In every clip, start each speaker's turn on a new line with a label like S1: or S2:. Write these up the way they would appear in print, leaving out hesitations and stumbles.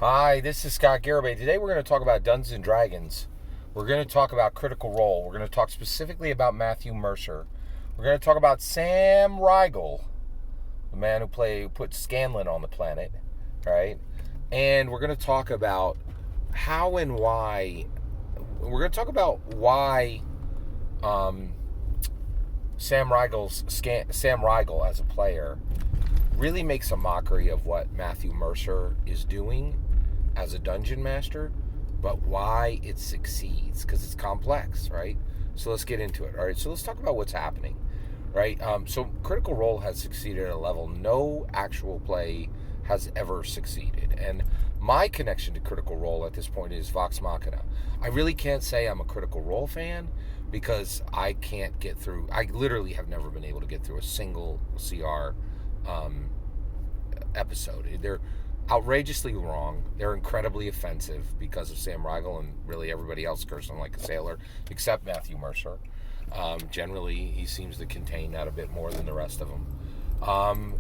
S1: Hi, this is Scott Garibay. Today we're going to talk about Dungeons and Dragons. We're going to talk about Critical Role. We're going to talk specifically about Matthew Mercer. We're going to talk about Sam Riegel, the man who put Scanlan on the planet, right? And we're going to talk about how and why. We're going to talk about why Sam Riegel as a player really makes a mockery of what Matthew Mercer is doing as a dungeon master, but why it succeeds, because it's complex, right? So let's get into it. All right, so let's talk about what's happening, right? So Critical Role has succeeded at a level no actual play has ever succeeded, and my connection to Critical Role at this point is Vox Machina. I really can't say I'm a Critical Role fan because I can't get through. I literally have never been able to get through a single CR episode. They're outrageously wrong. They're incredibly offensive because of Sam Riegel and really everybody else cursing like a sailor, except Matthew Mercer. Generally, he seems to contain that a bit more than the rest of them.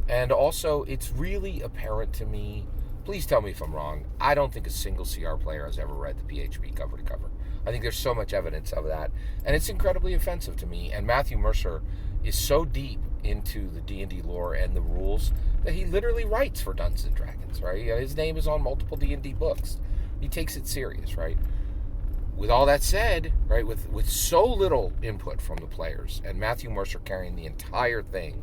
S1: And also, it's really apparent to me. Please tell me if I'm wrong. I don't think a single CR player has ever read the PHP cover to cover. I think there's so much evidence of that, and it's incredibly offensive to me. And Matthew Mercer is so deep into the D&D lore and the rules that he literally writes for Dungeons and Dragons, right? His name is on multiple D&D books. He takes it serious, right? With all that said, right, with so little input from the players and Matthew Mercer carrying the entire thing,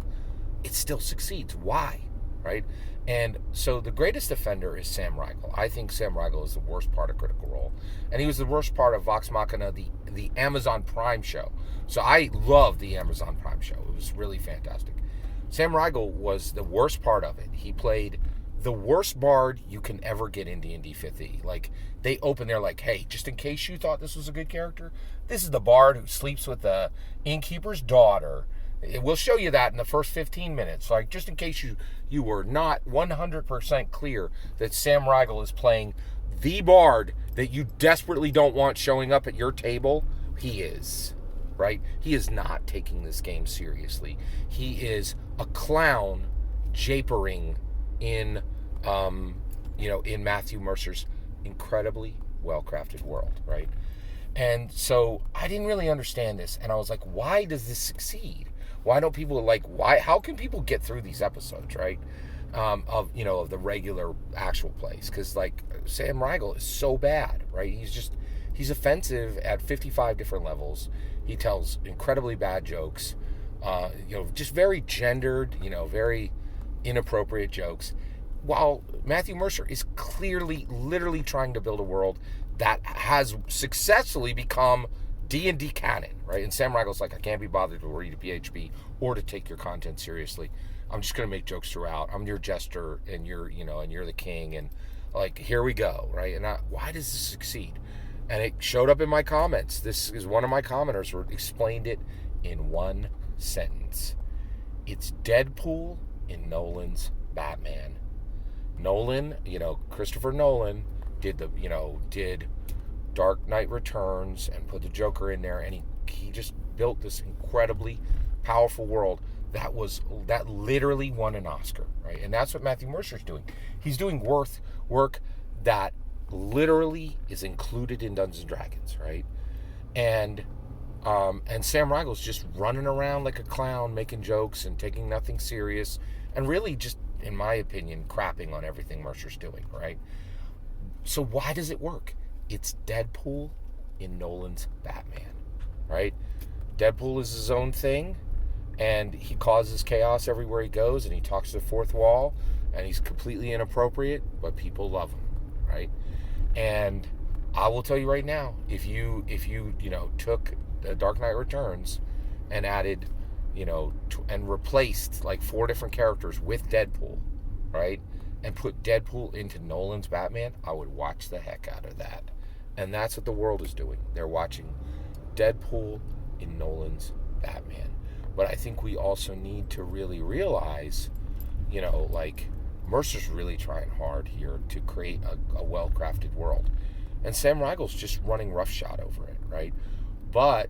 S1: it still succeeds. Why? Right? And so the greatest offender is Sam Riegel. I think Sam Riegel is the worst part of Critical Role. And he was the worst part of Vox Machina, the Amazon Prime show. So I loved the Amazon Prime show. It was really fantastic. Sam Riegel was the worst part of it. He played the worst bard you can ever get in D&D 5e. Like, they open there like, hey, just in case you thought this was a good character, this is the bard who sleeps with the innkeeper's daughter. We'll show you that in the first 15 minutes. Like, just in case you were not 100% clear that Sam Riegel is playing the bard that you desperately don't want showing up at your table, he is, right? He is not taking this game seriously. He is a clown japering in, in Matthew Mercer's incredibly well-crafted world, right? And so I didn't really understand this, and I was like, why does this succeed? Why don't people how can people get through these episodes, right? Of the regular actual plays? Because like Sam Riegel is so bad, right? He's offensive at 55 different levels. He tells incredibly bad jokes, just very gendered, very inappropriate jokes. While Matthew Mercer is clearly, literally trying to build a world that has successfully become D&D canon, right? And Sam Riegel's like, I can't be bothered to read a PHP or to take your content seriously. I'm just going to make jokes throughout. I'm your jester, and you're the king, and like, here we go, right? And why does this succeed? And it showed up in my comments. This is one of my commenters who explained it in one sentence. It's Deadpool in Nolan's Batman. Nolan, Christopher Nolan did Dark Knight Returns and put the Joker in there, and he just built this incredibly powerful world that literally won an Oscar, right? And that's what Matthew Mercer's doing. He's doing work that literally is included in Dungeons and Dragons, right? And Sam Riegel's just running around like a clown, making jokes and taking nothing serious, and really just, in my opinion, crapping on everything Mercer's doing, right? So why does it work? It's Deadpool in Nolan's Batman, right? Deadpool is his own thing, and he causes chaos everywhere he goes, and he talks to the fourth wall, and he's completely inappropriate, but people love him, right? And I will tell you right now, if you took the Dark Knight Returns and added, and replaced like 4 different characters with Deadpool, right? And put Deadpool into Nolan's Batman, I would watch the heck out of that. And that's what the world is doing. They're watching Deadpool in Nolan's Batman. But I think we also need to really realize, Mercer's really trying hard here to create a well-crafted world. And Sam Riegel's just running roughshod over it, right? But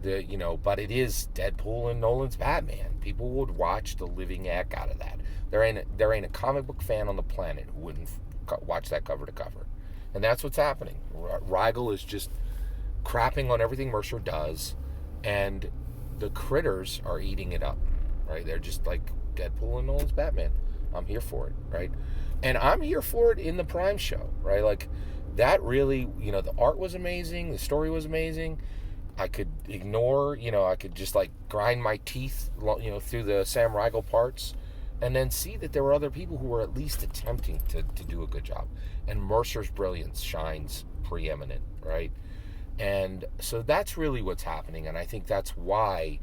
S1: it is Deadpool and Nolan's Batman. People would watch the living heck out of that. There ain't a comic book fan on the planet who wouldn't watch that cover to cover. And that's what's happening. Riegel is just crapping on everything Mercer does, and the critters are eating it up, right? They're just like Deadpool and Nolan's Batman. I'm here for it, right? And I'm here for it in the Prime show, right? Like, that really, the art was amazing, the story was amazing. I could ignore, I could just like grind my teeth, through the Sam Riegel parts, and then see that there were other people who were at least attempting to do a good job. And Mercer's brilliance shines preeminent, right? And so that's really what's happening. And I think that's why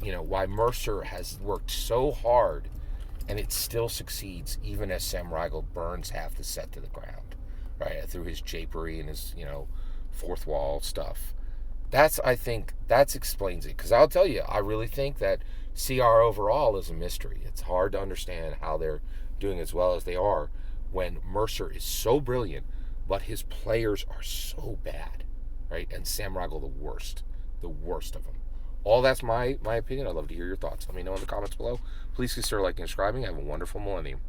S1: why Mercer has worked so hard, and it still succeeds even as Sam Riegel burns half the set to the ground, right? Through his japery and his, fourth wall stuff. I think that explains it. Because I'll tell you, I really think that CR overall is a mystery. It's hard to understand how they're doing as well as they are when Mercer is so brilliant, but his players are so bad, right? And Sam Riegel the worst of them. All that's my opinion. I'd love to hear your thoughts. Let me know in the comments below. Please consider liking and subscribing. Have a wonderful millennium.